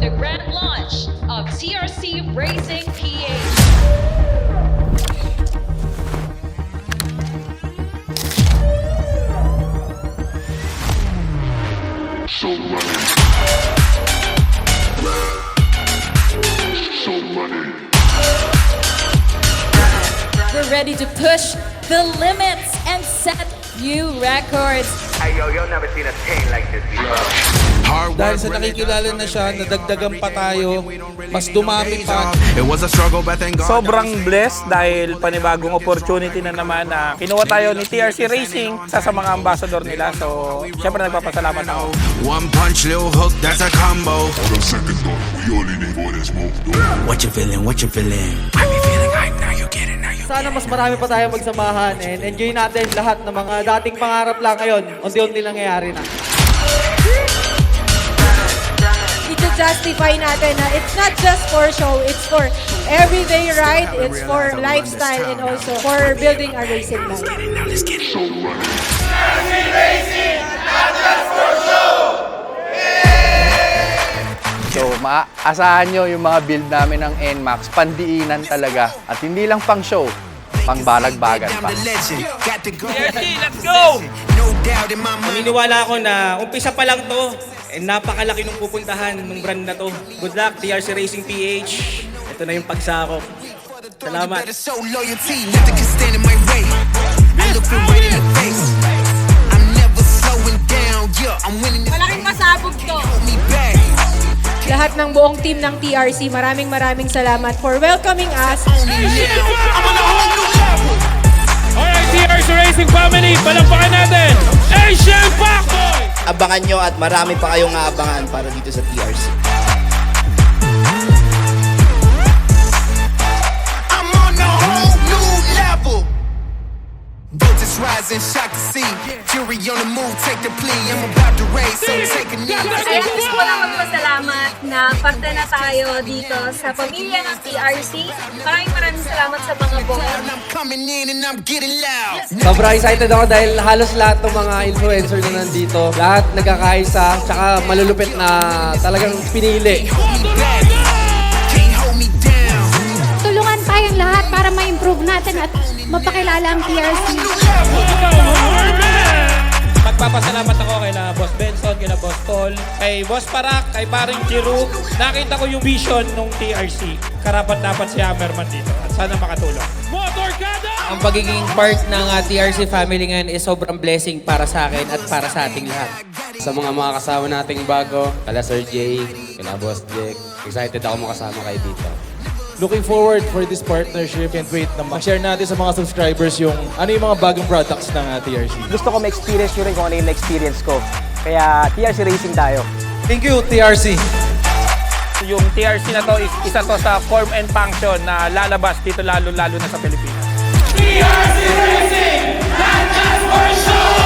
the grand launch of TRC Racing PH. So money. So money. We're ready to push the limits and set new records. Hey yo, you'll never seen a pain like this before. Dahil sa nakikilala na siya, nadagdagan pa tayo, mas dumami pa. Sobrang blessed dahil panibagong opportunity na naman na kinuha tayo ni TRC Racing sa mga ambassador nila. So, syempre nagpapasalamat ako. One punch, little hook, that's a combo. On the second thought, we only need one is more. What you feeling? What you feeling? I be feeling hype, now you get it, now you Sana mas marami pa tayo magsamahan and enjoy natin lahat ng mga dating pangarap lang ngayon. Unti-unti nangyayari na. Ito-justify natin na it's not just for show, it's for everyday ride, it's for lifestyle and also for building a racing life. Now let's get it. So money. So, maaasahan nyo yung mga build namin ng NMAX, pandiinan talaga. At hindi lang pang show, pang balagbagan pa. Let's go! Naniniwala ako na umpisa pa lang to, napakalaki nung pupuntahan ng brand na to. Good luck, TRC Racing PH. Ito na yung pagsakop. Salamat. Malaking pasabog to. Lahat ng buong team ng TRC, maraming salamat for welcoming us. Alright, TRC Racing family, palampakan natin! Asian Packboy! Abangan nyo at marami pa kayong aabangan para dito sa TRC. I'm on a whole new level. Voltage rising, shock to see. Fury on the move, take the plea. I'm about to race, so take a knee. Kaya gusto ko lang magpasalamat na parte na tayo dito sa pamilya ng TRC. Maraming salamat sa mga buong. I'm coming in and I'm getting loud. Sobrang excited ako dahil halos lahat ng mga influencer na nandito, lahat nagkakaisa, tsaka malulupit na talagang pinili. Can't hold me down. Tulungan tayong lahat para ma-improve natin at mapakilala ang TRC. Magpapasalamat ako kay na Boss Benson, kay na Boss Paul, kay Boss Parak, kay Paring Giroux. Nakita ko yung vision ng TRC. Karapat-dapat si Hammerman dito at sana makatulong. Ang pagiging part ng TRC family ngayon is sobrang blessing para sa akin at para sa ating lahat. Sa mga kasama nating bago, kala Sir Jay, kala Boss Jack, excited ako makasama kayo dito. Looking forward for this partnership. Can't wait na ma-share natin sa mga subscribers yung mga bagong products ng TRC. Gusto ko ma-experience nyo rin kung ano yung na-experience ko. Kaya TRC Racing tayo. Thank you, TRC! Yung TRC na to, isa to sa form and function na lalabas dito lalo na sa Pilipinas. TRC Racing! Not just for show!